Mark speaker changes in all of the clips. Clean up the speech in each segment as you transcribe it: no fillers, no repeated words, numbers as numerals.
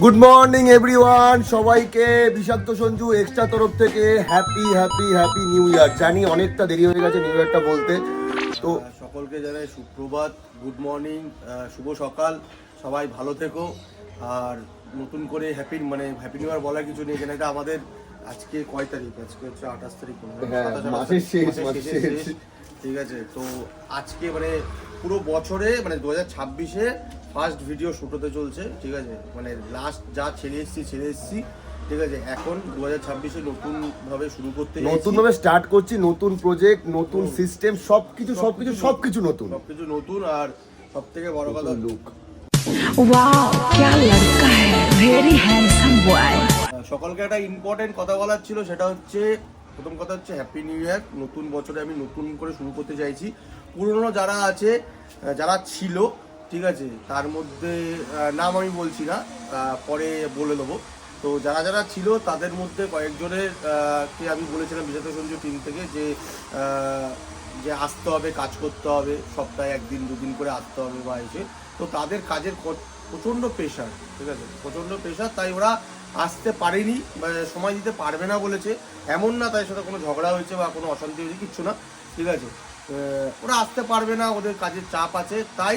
Speaker 1: Good morning everyone, সবাইকে বিষাক্ত Sanju extra তরফ থেকে happy happy happy new year. জানি অনেকটা দেরি হয়ে গেছে নিউ ইয়ারটা বলতে, তো
Speaker 2: সকলকে জানাই সুপ্রভাত, গুড মর্নিং, শুভ সকাল। সবাই ভালো থেকো। আর নতুন করে হ্যাপি নিউ ইয়ার বলার কিছু নেই, এটা আমাদের আজকে কয় তারিখ? আজকে হচ্ছে 28 তারিখ,
Speaker 1: মাসের শেষ।
Speaker 2: ঠিক আছে, তো আজকে পুরো বছরে 2026-এ ফার্স্ট ভিডিও শুট হতে চলছে। ঠিক আছে, লাস্ট যা ছেড়ে এসেছি। ঠিক আছে, এখন 2026-এ নতুন ভাবে শুরু করতে,
Speaker 1: নতুন ভাবে স্টার্ট করছি, নতুন প্রজেক্ট, নতুন সিস্টেম, সবকিছু নতুন।
Speaker 2: আর সব থেকে বড় কথা,
Speaker 1: লুক।
Speaker 3: वाओ क्या लड़का है, वेरी हैंडसम बॉय।
Speaker 2: সকলকে একটা ইম্পর্টেন্ট কথা বলার ছিল, সেটা হচ্ছে প্রথম কথা হচ্ছে হ্যাপি নিউ ইয়ার। নতুন বছরে আমি নতুন করে শুরু করতে চাইছি। পুরনো যারা আছে, যারা ছিল, ঠিক আছে, তার মধ্যে নাম আমি বলছি না, পরে বলে দেবো। তো যারা যারা ছিল তাদের মধ্যে কয়েকজনের কে আমি বলেছিলাম বিষাক্ত সঞ্জু টিম থেকে যে আসতে হবে, কাজ করতে হবে, সপ্তাহে একদিন দুদিন করে আসতে হবে বা এসে। তো তাদের কাজের প্রচণ্ড প্রেশার, ঠিক আছে, প্রচণ্ড প্রেশার, তাই ওরা আসতে পারেনি বা সময় দিতে পারবে না বলেছে। এমন না তাই সাথে কোনো ঝগড়া হয়েছে বা কোনো অশান্তি হয়েছে, কিচ্ছু না। ঠিক আছে, ওরা আসতে পারবে না, ওদের কাজের চাপ আছে। তাই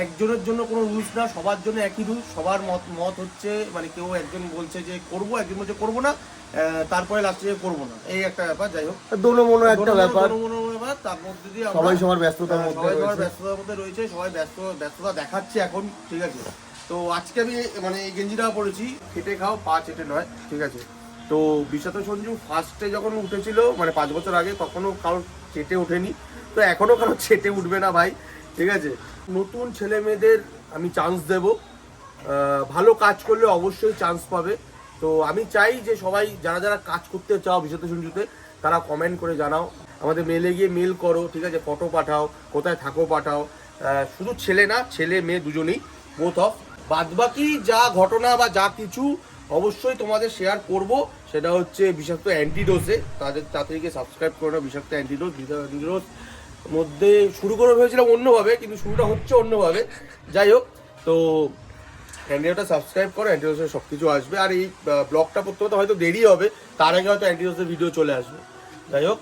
Speaker 2: একজনের জন্য কোনো রুলস না, সবার জন্য একই রুলস। সবার মত হচ্ছে, কেউ একজন বলছে যে করবো, একজন বলছে করবো না, তারপরে লাস্টে করবো না, এই একটা ব্যাপার। যাই হোক,
Speaker 1: দোনো একটা ব্যাপার।
Speaker 2: তার মধ্যে দিয়ে
Speaker 1: সবাই সবার ব্যস্ততার
Speaker 2: মধ্যে রয়েছে, সবাই ব্যস্ততা দেখাচ্ছে এখন। ঠিক আছে, তো আজকে আমি এই গেঞ্জিটা পরেছি, খেটে খাও পা চেটে নয়। ঠিক আছে, তো বিষাক্ত সঞ্জু ফার্স্টে যখন উঠেছিল 5 বছর আগে, তখনও কারোর চেটে ওঠেনি, তো এখনও কারোর চেটে উঠবে না ভাই। ঠিক আছে, নতুন ছেলে মেয়েদের আমি চান্স দেব, ভালো কাজ করলে অবশ্যই চান্স পাবে। তো আমি চাই যে সবাই যারা যারা কাজ করতে চাও বিষাক্ত সঞ্জুতে, তারা কমেন্ট করে জানাও, আমাদের মেলে গিয়ে মেল করো। ঠিক আছে, ফটো পাঠাও, কোথায় থাকো পাঠাও। শুধু ছেলে না, ছেলে মেয়ে দুজনেই, বোথ অফ। বাদবাকি যা ঘটনা বা যা কিছু অবশ্যই তোমাদের শেয়ার করব, সেটা হচ্ছে বিষাক্ত অ্যান্টিডোজে। তাদেরকে সাবস্ক্রাইব করে নাও। বিষাক্ত অ্যান্টিডোজ মধ্যে শুরু করে ভেবেছিলাম অন্যভাবে, কিন্তু শুরুটা হচ্ছে অন্যভাবে। যাই হোক, তো অ্যান্টিডোজটা সাবস্ক্রাইব করো, অ্যান্টিডোজের সব কিছু আসবে। আর এই ব্লগটা করতে হতে হয়তো দেরি হবে, তার আগে হয়তো অ্যান্টিডোজের ভিডিও চলে আসবে। যাই হোক,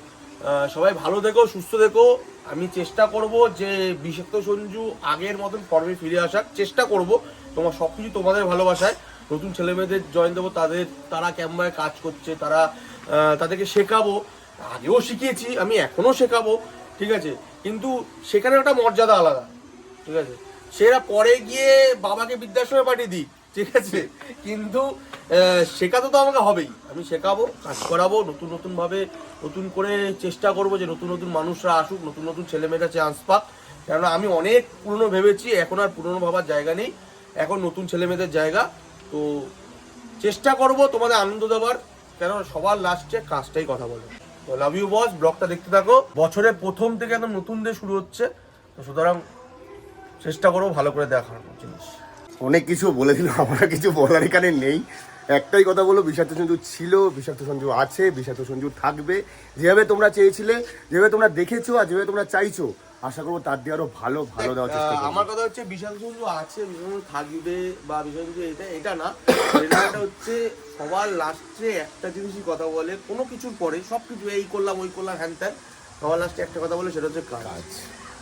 Speaker 2: সবাই ভালো থেকো, সুস্থ থেকো। আমি চেষ্টা করব যে বিষাক্ত সঞ্জু আগের মতন ফর্মে ফিরে আসার চেষ্টা করব। তোমার সব কিছু তোমাদের ভালোবাসায়। নতুন ছেলেমেয়েদের জয়েন দেবো, তারা কেমন কাজ করছে, তাদেরকে শেখাবো। আগেও শিখিয়েছি, আমি এখনও শেখাবো। ঠিক আছে, কিন্তু সেখানে একটা মর্যাদা আলাদা। ঠিক আছে, সেরা পরে গিয়ে বাবাকে বৃদ্ধাশ্রমে পাঠিয়ে দিই, ঠিক আছে, কিন্তু শেখাতে তো আমাকে হবেই। আমি শেখাবো, কাজ করাবো, নতুনভাবে নতুন করে চেষ্টা করবো যে নতুন মানুষরা আসুক, নতুন ছেলেমেয়েরা চান্স পাক। কেননা আমি অনেক পুরনো ভেবেছি, এখন আর পুরনো ভাবার জায়গা নেই, এখন নতুন ছেলেমেয়েদের জায়গা। তো চেষ্টা করব তোমাদের আনন্দ দেওয়ার, কেন সবার লাস্টে কাজটাই কথা বলে। তো লাভ ইউ বস, ব্লগটা দেখতে থাকো। বছরের প্রথম থেকে একদম নতুন দিয়ে শুরু হচ্ছে, তো সুতরাং চেষ্টা করবো ভালো করে দেখার জিনিস।
Speaker 1: অনেক কিছু বলে দিল, আমার কিছু বলার এখানে নেই। একটাই কথা বলো, বিষাক্ত সঞ্জু ছিল, বিষাক্ত সঞ্জু আছে, বিষাক্ত সঞ্জু থাকবে। যেভাবে তোমরা চেয়েছিলে, যেভাবে তোমরা দেখেছো, আর যেভাবে তোমরা চাইছো, আশা করবো তার দিয়ে আরো ভালো দেওয়ার চেষ্টা করবো।
Speaker 2: আমার কথা হচ্ছে বিষাক্ত সঞ্জু আছে, বিষাক্ত থাকবে বা বিষাক্ত সঞ্জু এটা না, এটা হচ্ছে সবার লাস্টে একটা জিনিসই কথা বলে, কোনো কিছুর পরে সবকিছু এই করলাম ওই করলাম হ্যান ত্যান, সবার লাস্টে একটা কথা বলে, সেটা হচ্ছে কাজ।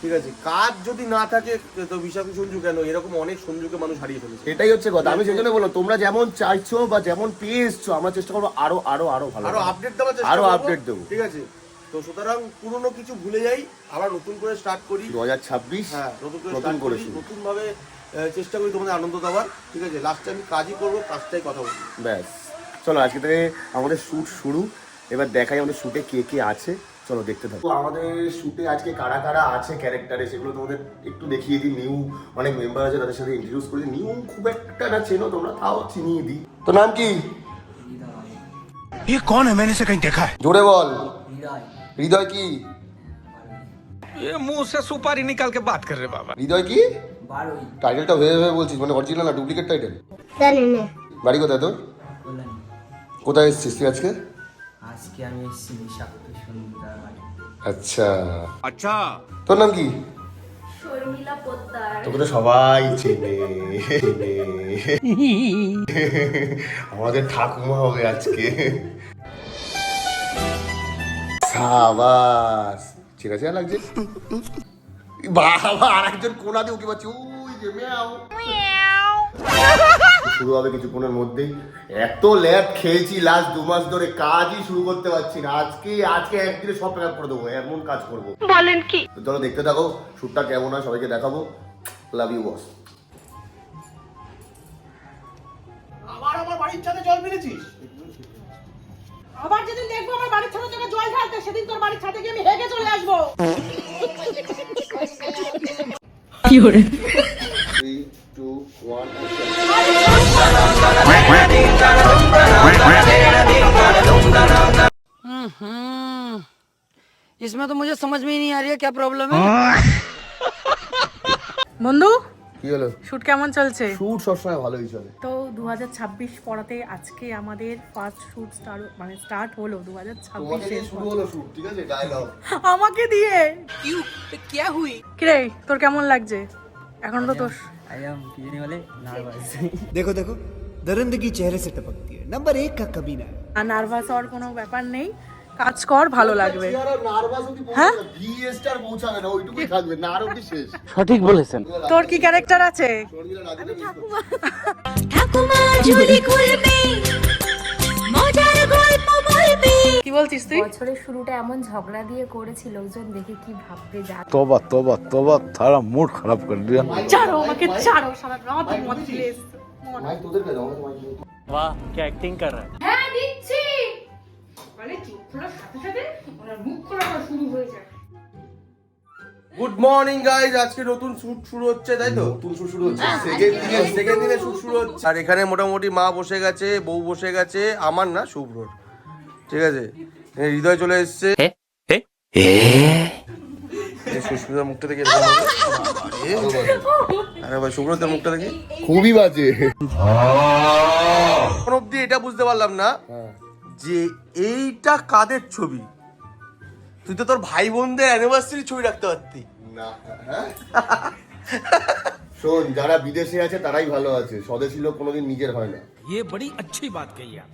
Speaker 2: ঠিক আছে, কাজ যদি না থাকে তো বিষাক্ত সঞ্জু কেন, এরকম অনেক সঞ্জুকে মানুষ হারিয়ে ফেলেছে।
Speaker 1: এটাই হচ্ছে কথা। আমি সেই জন্য বললাম, তোমরা যেমন চাইছো বা যেমন পেয়ে এসছো, আমরা চেষ্টা করবো আরো ভালো,
Speaker 2: আরো আপডেট দেওয়ার চেষ্টা
Speaker 1: আরো
Speaker 2: করব।
Speaker 1: আপডেট দেবো।
Speaker 2: ঠিক আছে, তো সুতরাং পুরনো কিছু ভুলে যাই, আবার নতুন করে স্টার্ট করি
Speaker 1: 2026।
Speaker 2: হ্যাঁ, নতুন ভাবে চেষ্টা করি তোমাদের আনন্দ দেওয়ার। ঠিক আছে, লাস্টে আমি কাজই করবো, কাজটাই কথা বলবো।
Speaker 1: ব্যাস, চলো আজকে থেকে আমাদের শ্যুট শুরু। এবার দেখাই আমাদের শ্যুটে কে আছে, চলো দেখতে থাকো। আমাদের শ্যুটে আজকে কারা কারা আছে ক্যারেক্টারে, সেগুলো তোমাদের একটু দেখিয়ে দিই। নিউ অনেক মেম্বার আছে, তাদের সাথে ইন্ট্রোডিউস করে দিই। নিউ খুব একটা না চেনো তোমরা, তাও চিনিয়ে দিই। তো নাম কি?
Speaker 4: ये कौन है? मैंने इसे कहीं देखा है।
Speaker 1: জোরে বল। হৃদয় কি?
Speaker 4: ये मुंह से सुपारी निकाल के बात कर रहे बाबा।
Speaker 1: হৃদয় কি? টাইটেলটা ভেবে বলছিস, অরিজিনাল না ডুপ্লিকেট টাইটেল?
Speaker 5: জানি না।
Speaker 1: বাড়ি কোথায় তোর? কোথায় এসেছিস তুই আজকে?
Speaker 6: আজকে আমি এসেছি বিষাক্ত সঞ্জুদার বাড়ি।
Speaker 1: আচ্ছা,
Speaker 4: अच्छा
Speaker 1: তোর নাম কি?
Speaker 5: শর্মিলা পোদ্দার।
Speaker 1: তোকে তো সবাই চেনে আমাদের ঠাকুমা হবে আজকে। সাবাস, ঠিক আছে, লাগছে বাবা। আর একজন কোনা দিয়ে উঠে পাচ্ছি, ওই যে ম্যাও। শুরু হবে কিছুক্ষণের মধ্যেই। এত ল্যাব খেয়েছি লাস্ট 2 মাস ধরে, কাজই শুরু করতে পারছি না। আজকে একদিনে সব প্যাক করে দেবো, এমন কাজ করবো।
Speaker 3: বলেন কি?
Speaker 1: তো চলো দেখতে থাকো শুটটা কেমন হয়, সবাইকে দেখাবো। Love you boss.
Speaker 2: আবার আমার বাড়ির ছাদে জল ফেলেছিস?
Speaker 6: আবার যেদিন দেখবো আমার বাড়ির ছাদে তোকে জল ঢালতে, সেদিন তোর বাড়ির ছাদে গিয়ে আমি হেগে চলে আসবো।
Speaker 3: কি করে?
Speaker 1: 3, 2, 1
Speaker 7: इसमें तो मुझे समझ में ही नहीं आ रही है क्या प्रॉब्लम है।
Speaker 6: বন্ধু,
Speaker 1: কি হলো?
Speaker 6: শুট কেমন চলছে?
Speaker 1: শুট সবসময় ভালোই চলে।
Speaker 6: তো 2026 পড়াতে আজকে আমাদের ফার্স্ট শুট স্টার্ট হলো
Speaker 1: তোমাকে
Speaker 6: 2026
Speaker 1: দিয়ে
Speaker 6: এর।
Speaker 1: শুরু হলো শুট, ঠিক আছে, ডায়লগ।
Speaker 6: আমাকে দিয়ে
Speaker 7: क्या हुई?
Speaker 6: কিরে, তোর কেমন লাগছে? এখন তো তোর
Speaker 7: आई एम पीने वाले नार्वस।
Speaker 8: देखो देखो दरिंदगी चेहरे से टपकती है। नंबर 1 का कभी ना।
Speaker 6: নার্ভাস হওয়ার কোনো ব্যাপার নেই, কাজ কর, ভালো লাগবে।
Speaker 1: নার্ভাস অবধি
Speaker 6: হ্যাঁ?
Speaker 1: পৌঁছাবে, ভি স্টার পৌঁছাবে না, ওইটুকুই থাকবে, না আর অবধি শেষ।
Speaker 7: সঠিক বলেছেন।
Speaker 6: তোর কি ক্যারেক্টার আছে?
Speaker 1: শর্মিলা রাজুকে miss করছে।
Speaker 5: ঠাকুমা ঝুলি খুলবে, মজার গল্প বলবে।
Speaker 6: কি বলছিস তুই?
Speaker 5: বছরের শুরুটা এমন ঝগড়া দিয়ে করেছি, লোকজন দেখে কি ভাববে যা।
Speaker 9: तौबा तौबा तौबा थारा मूड खराब कर दिया।
Speaker 6: ছাড়ো আমাকে, ছাড়ো, সারা রাত মদ খেলে এসছো।
Speaker 1: মাইক তোদের কাছে, আমাকে মাইক দিও।
Speaker 7: वाह क्या एक्टिंग कर रहा है।
Speaker 5: হ্যাঁ দিচ্ছি।
Speaker 6: মানে চোখ খোলার সাথে সাথে ওনার মুখ খোলা শুরু হয়ে যায়।
Speaker 2: গুড মর্নিং গাইজ, আজকে নতুন শুট শুরু হচ্ছে, তাই তো?
Speaker 1: নতুন শুট শুরু হচ্ছে,
Speaker 2: সেকেন্ড দিনে শুট শুরু হচ্ছে। আর এখানে মোটামুটি মা বসে গেছে, বউ বসে গেছে, আমার না, শুভ্রর, ঠিক আছে। এখানে হৃদয় চলে এসছে। সুস্মিতার মুখটা দেখে এরকম হবে। আরে ভাই, শুভ্রতার মুখটা দেখি
Speaker 1: খুবই বাজে।
Speaker 2: এখন অব্দি এটা বুঝতে পারলাম না যে এইটা কাদের ছবি। তুই তো তোর ভাই বোনদের অ্যানিভার্সারি ছবি রাখতে পারতি।
Speaker 1: না, হ্যাঁ? শোন, যারা বিদেশে আছে তারাই ভালো আছে, স্বদেশী লোক কোনোদিন নিজের হয় না।
Speaker 4: ये बड़ी अच्छी बात कही आप।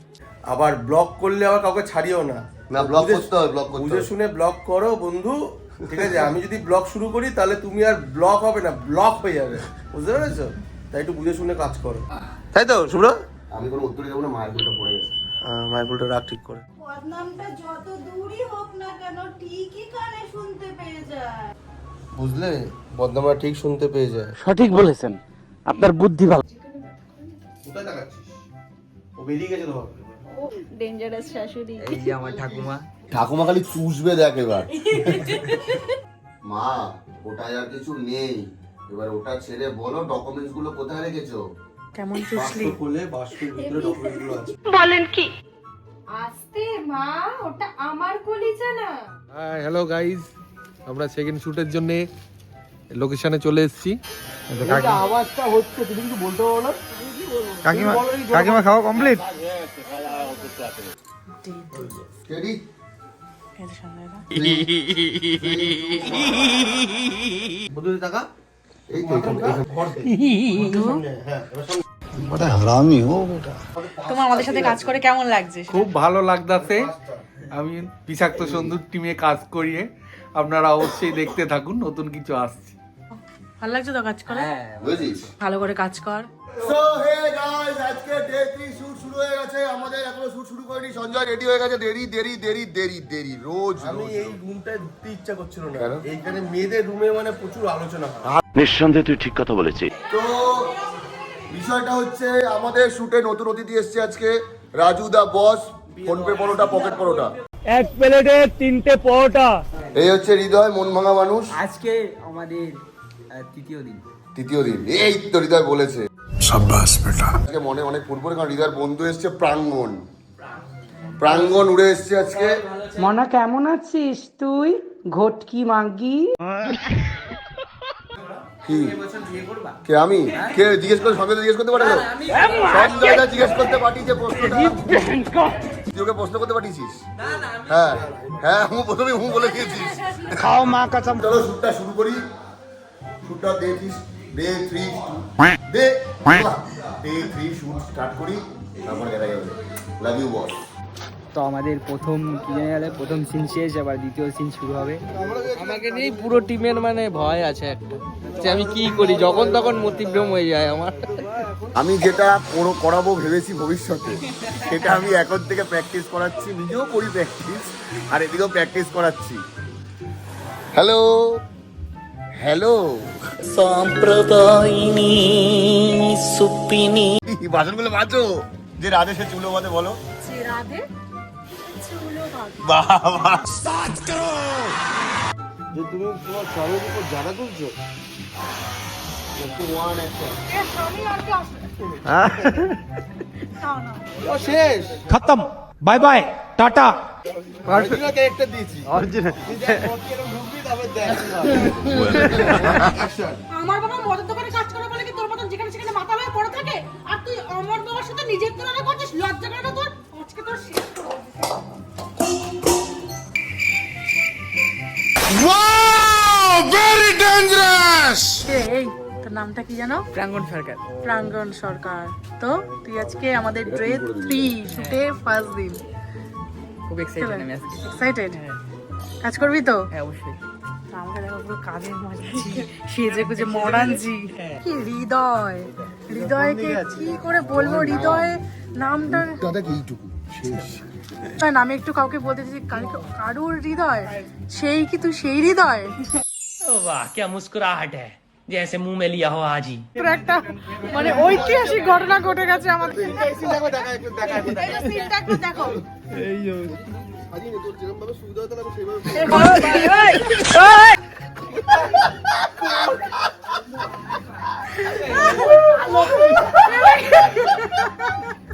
Speaker 2: আবার ব্লগ করলে আবার কাউকে ছাড়িও না।
Speaker 1: না, ব্লগ করতে হবে, ব্লগ করতে
Speaker 2: বুঝে
Speaker 1: হবে।
Speaker 2: শুনে ব্লগ করো বন্ধু, ঠিক আছে। আমি যদি ব্লগ শুরু করি তাহলে তুমি আর ব্লগ হবে না, ব্লক হয়ে যাবে, বুঝতে পেরেছো? তাই একটু বুঝে শুনে কাজ করো, তাই তো শুভ্র?
Speaker 1: আমি কোনো উত্তরই দেবো না, মায়ের বইটা পড়ে গেছে।
Speaker 2: মাইকুলটা রাখ ঠিক করে।
Speaker 6: বদনামটা যত দূরই হোক না কেন ঠিকই কানে শুনতে পেয়ে যায়।
Speaker 2: বুঝলে, বদনামরা ঠিক শুনতে পেয়ে যায়।
Speaker 7: সঠিক বলেছেন, আপনার বুদ্ধি ভালো।
Speaker 2: কোথায় দেখাচ্ছিস? ও বেরিয়ে গেছে তো।
Speaker 5: ডেঞ্জারাস শাশুড়ি।
Speaker 7: এই যে আমার ঠাকুমা।
Speaker 1: ঠাকুমা খালি চুষবে, দেখ এবার। মা, ওটাই আর কিছু নেই, এবার ওটা ছেড়ে বলো ডকুমেন্টস গুলো কোথায় রেখেছো।
Speaker 6: কেমন চুষলি?
Speaker 2: বাস্ক খুলে বাস্কের ভিতরে ডকুমেন্ট গুলো আছে।
Speaker 3: বলেন কি?
Speaker 5: আস্তে মা, ওটা আমার কলিজা না।
Speaker 10: হ্যালো গাইজ, আমরা সেকেন্ড শুটের জন্য লোকেশনে চলে এসেছি।
Speaker 2: আওয়াজটা হচ্ছে, তুমি কিছু বলতে পারো না?
Speaker 10: কাকিমা কাকিমা খাওয়া কমপ্লিট?
Speaker 1: রেডি?
Speaker 2: বন্ধুদের টাকা
Speaker 1: এই তো এখানে, হ্যাঁ,
Speaker 9: हरामी हो बेटा।
Speaker 6: তোমার আমাদের সাথে কাজ করে কেমন লাগছে?
Speaker 10: খুব ভালো লাগতাছে। আমি বিষাক্ত সুন্দর টিমে কাজ করিয়ে আপনারা অবশ্যই দেখতে থাকুন, নতুন কিছু আসছে।
Speaker 6: ভালো লাগছে তো কাজ করে?
Speaker 1: বুঝেছিস?
Speaker 6: ভালো করে কাজ কর।
Speaker 1: সো হে গাইস, আজকে ডে 3 শুট শুরু হয়ে গেছে। আমাদের এখনো শুট শুরু করেনি, সঞ্জয় রেডি হয়ে গেছে। দেরি রোজ।
Speaker 2: আমি এই রুমটায় ঢুকতে ইচ্ছা করছিল না। এইখানে মেয়েদের রুমে মানে প্রচুর আলোচনা হয়।
Speaker 9: নিঃসন্দেহে তুই ঠিক কথা বলেছিস।
Speaker 1: তো বিষয়টা হচ্ছে, আমাদের শুটে নতুন অতিথি এসেছে আজকে, রাজু দা বস, ফোনপে পরোটা, পকেট পরোটা।
Speaker 7: এক প্লেটে 3টে পরোটা।
Speaker 1: এই হচ্ছে হৃদয়, মন ভাঙা মানুষ।
Speaker 7: আজকে আমাদের তৃতীয় দিন।
Speaker 1: তৃতীয় দিন, এই তো হৃদয় বলেছে।
Speaker 9: शाबाश बेटा।
Speaker 1: আজকে মনে অনেক ফুটবল, কারণ হৃদয়ের বন্ধু এসছে প্রাঙ্গণ উড়ে এসছে আজকে।
Speaker 6: মনা কেমন আছিস তুই? ঘটকি মাগি।
Speaker 1: কি কে আমি কে জিজ্ঞেস করে, সঙ্গে জিজ্ঞেস করতে পারে না? সঞ্জয়দা জিজ্ঞেস করতে পাঠিয়েছে প্রশ্নটা, তুই ওকে প্রশ্ন করতে পাঠিয়েছিস? হ্যাঁ হ্যাঁ, প্রথমে বলে দিয়েছিস।
Speaker 9: खाओ माँ कसम।
Speaker 1: চলো শুটটা শুরু করি। শুটটা ডে 3 শুট স্টার্ট করি, তারপর দেখা যাবে। Love you boss.
Speaker 7: তো আমাদের প্রথম কি জানি গেলে প্রথম সিন শেষ, আবার দ্বিতীয় সিন শুরু হবে।
Speaker 11: আমাকে নিয়ে পুরো টিমের মানে ভয় আছে একটা, যে আমি কি করি, যখন তখন মতিভ্রম হয়ে যায় আমার।
Speaker 1: আমি যেটা করাবো ভেবেছি ভবিষ্যতে, সেটা আমি এখন থেকে প্র্যাকটিস করাচ্ছি, নিজেও করি প্র্যাকটিস, আর এদিকেও প্র্যাকটিস করাচ্ছি। হ্যালো হ্যালো সম্প্রদায়িনী সুপিনি, বাসনগুলো বাজো। যে রাধে সে চুলো বাঁধে বলো।
Speaker 5: যে রাধে চুলো বাঁধে।
Speaker 1: বাবা
Speaker 2: যে তুমি তোমার স্বামীর উপর জানা তুলছো। ও শেষ
Speaker 7: খতম, bye bye, tata.
Speaker 2: Original character দিয়েছি, অরিজিনাল। ঢুকবি তবে দেখ।
Speaker 6: আমার বাবা মদের দোকানে কাজ করে বলে কি তোর মতন যেখানে সেখানে মাথা হয়ে পড়ে থাকে, আর তুই আমার বাবার সাথে নিজের তুলনা করছিস? লজ্জা করে না তোর? আজকে তোর শেষ করে
Speaker 12: এই তোর নামটা কি জানো?
Speaker 7: প্রাঙ্গণ সরকার।
Speaker 12: প্রাঙ্গণ সরকার। তো তুই আজকে আমাদের ডে 3 শুটে ফার্স্ট দিন,
Speaker 7: খুব এক্সাইটেড আমি আজকে।
Speaker 12: এক্সাইটেড? কাজ করবি তো?
Speaker 7: হ্যাঁ অবশ্যই।
Speaker 12: তো আমাকে দেখো পুরো কাজের মাঝি, সেজে গুজে মডার্ন জি। কি হৃদয়, হৃদয়কে কি করে বলবো? হৃদয় নামটা তাই না, আমি একটু কাউকে বলতে চাইছি কারুর হৃদয়, সেই কি তুই সেই হৃদয়?
Speaker 11: বাহ, কি মুস্কুরাহট হ্যায়, জেসে মুंह में लिया हो आज ही।
Speaker 12: পুরো একটা মানে ঐতিহাসিক ঘটনা ঘটে গেছে আমাদের।
Speaker 2: এই সিনটা দেখা একটু দেখা।
Speaker 12: এই যে সিনটা একটু দেখো।
Speaker 2: আজকে তোর যেরকম ভাবে সুবিধা হতো না আমি সেইভাবে।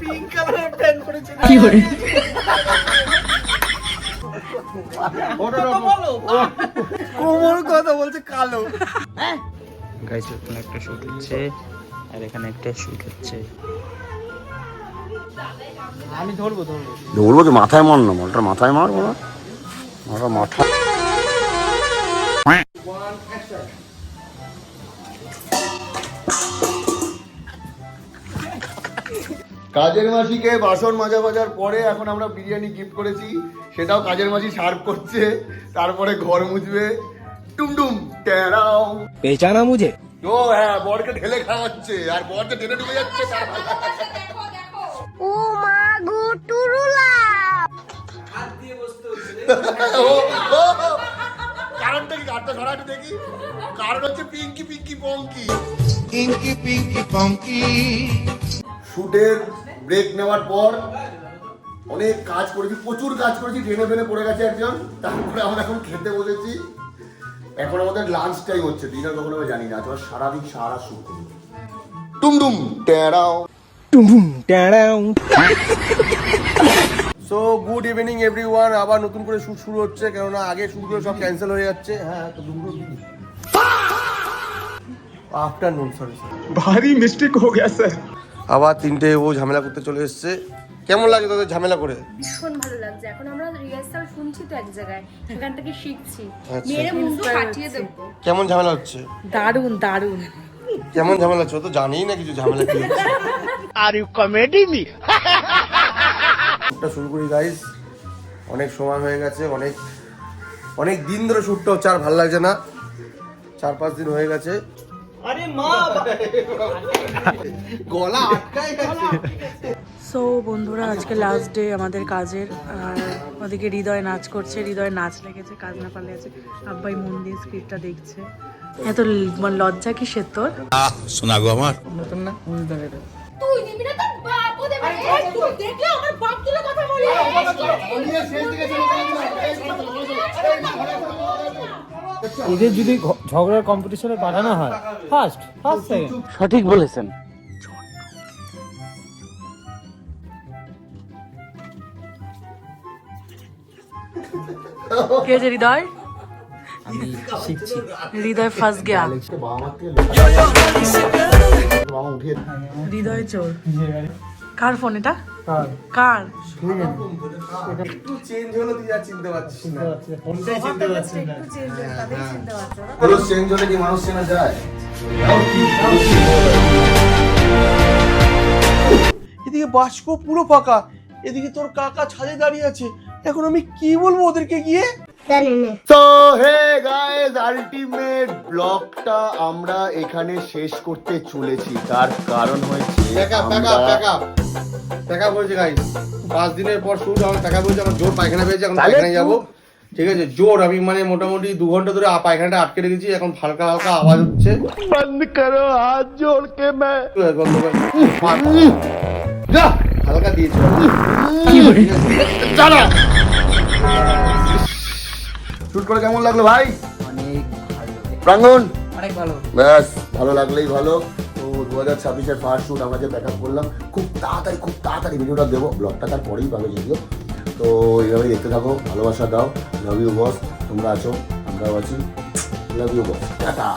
Speaker 2: পিঙ্ক কালারের প্যান্ট পরেছে।
Speaker 12: কি করে
Speaker 2: কোমর কথা বলছে কালো।
Speaker 7: গাইস ওখানে একটা শুট হচ্ছে, আর এখানে একটা শুট হচ্ছে। আমি ধরবো
Speaker 1: বলবো কি মাথায় মার না, মালটার মাথায় মারবো না, মাথা মাথা। কাজের মাসিকে বাসন মাজা বাজার পরে এখন আমরা বিরিয়ানি গিফট করেছি, সেটাও কাজের মাসি সার্ভ করছে, তারপরে ঘর মুছবে। টুমটুম টেরাও
Speaker 7: পেছানা মুঝে।
Speaker 1: ও হ্যাঁ, বরকে ঢেলে খাওয়াচ্ছে, আর বরকে ঢেলে ডুবে যাচ্ছে তার।
Speaker 5: ও মা গো টুরুলা।
Speaker 1: কারণটা কি? কারটা ধরাটা দেখি। কারণ হচ্ছে পিঙ্কি পিঙ্কি পঙ্কি। শুটের ব্রেক নেওয়ার পর অনেক কাজ করেছি, প্রচুর কাজ করেছি, ট্রেনে ফেনে পড়ে গেছে একজন। তারপরে আমরা এখন খেতে বসেছি। এখন আমাদের লাঞ্চ টাইম হচ্ছে, ডিনার কখনো আমি জানি না। তোমার সারাদিন সারা শুট করি। টুমটুম টেরাও
Speaker 7: টুম টাড়াও।
Speaker 2: So good evening everyone. আবার নতুন করে শুট শুরু হচ্ছে, কেননা আগে শুটগুলো সব ক্যান্সেল হয়ে যাচ্ছে। হ্যাঁ, তো দুপুর আফটারনুন, সরি
Speaker 8: भारी मिस्टेक हो गया सर।
Speaker 2: আবার 3টে ও ঝামেলা করতে চলে এসছে। কেমন লাগে তোদের ঝামেলা করে?
Speaker 5: ভীষণ ভালো লাগছে। এখন আমরা রিহার্সাল শুনছি তো এক জায়গায়, সেখান থেকে শিখছি।
Speaker 2: আচ্ছা।
Speaker 5: মেরে মুন্ডু কাটিয়ে দেবো।
Speaker 2: কেমন ঝামেলা হচ্ছে?
Speaker 12: দারুণ দারুণ।
Speaker 2: কেমন ঝামেলা হচ্ছে? ও তো জানিই না কিছু ঝামেলা কি হচ্ছে।
Speaker 7: Are you comedy me?
Speaker 2: শুটটা শুরু করি গাইস, অনেক সময় হয়ে গেছে, অনেক দিন ধরে শুটটা হচ্ছে, আর ভালো লাগছে না। 4-5 দিন হয়ে গেছে।
Speaker 7: আরে মা,
Speaker 2: গলা আটকায় গেছে।
Speaker 12: সো বন্ধুরা, আজকে লাস্ট ডে আমাদের কাজের। আর ওদিকে হৃদয় নাচ করছে, হৃদয় নাচ লেগেছে, কাজ না পারলে আছে। আব্বাই মন দিয়ে স্ক্রিপ্টটা দেখছে। এত লজ্জা কিসের তোর?
Speaker 9: শোনা গো আমার
Speaker 7: নতুন না বুঝতে পেরে।
Speaker 5: তুই নিবি না, তোর বাপও দেবে না।
Speaker 6: এই, তুমি দেখলে আমার বাপ তুলে কথা বলে।
Speaker 7: এদের যদি ঝগড়ার কম্পিটিশনে পাঠানো হয়, ফার্স্ট সেকেন্ড। সঠিক বলেছেন।
Speaker 12: কে যে হৃদয়?
Speaker 7: আমি শিখছি।
Speaker 12: হৃদয় ফার্স্ট গিয়া।
Speaker 1: বাবা মার থেকে বাবা উঠিয়ে
Speaker 12: হৃদয় চোর। কার ফোন এটা? কার?
Speaker 2: একটু চেঞ্জ হলো তুই আর চিনতে পারছিস না।
Speaker 12: ফোনটাই চিনতে পারছি না। একটু চেঞ্জ হয়ে তাদের চিনতে পারছো না।
Speaker 1: পুরো চেঞ্জ হলে কি মানুষ চেনা যায়?
Speaker 2: এদিকে বাস্কো পুরো ফাঁকা, এদিকে তোর কাকা ছাদে দাঁড়িয়ে আছে। এখন আমি কি বলবো ওদেরকে গিয়ে?
Speaker 1: তো হে গাইস, আলটিমেট ব্লগটা আমরা এখানে শেষ করতে চলেছি। তার কারণ হয়েছে
Speaker 2: দেখা বলছে গাইস 5 দিনের পর শুট, আমার দেখা বলছে আমার জোর পায়খানা পেয়েছে, এখন
Speaker 1: তাহলে
Speaker 2: পায়খানায় যাবো। ঠিক আছে, জোর আমি মানে মোটামুটি 2 ঘন্টা ধরে পায়খানাটা আটকে রেখেছি, এখন হালকা হালকা আওয়াজ হচ্ছে।
Speaker 1: বন্ধ করো হাত জোড় কে मैं
Speaker 2: যা হালকা দিয়েছি।
Speaker 1: শুট করে কেমন লাগলো ভাই?
Speaker 11: অনেক ভালো,
Speaker 1: প্রাঙ্গণ
Speaker 11: অনেক ভালো।
Speaker 1: ব্যাস, ভালো লাগলেই ভালো। তো 2026-এর ফার্স্ট শুট আমরা যে ব্যাকআপ করলাম, খুব তাড়াতাড়ি ভিডিওটা দেবো। ব্লগটা তারপরেই পাবে যদিও। তো এইভাবেই দেখতে থাকো, ভালোবাসা দাও। লাভ ইউ বস, তোমরা আছো, আমরাও আছি। Love you boss, tata.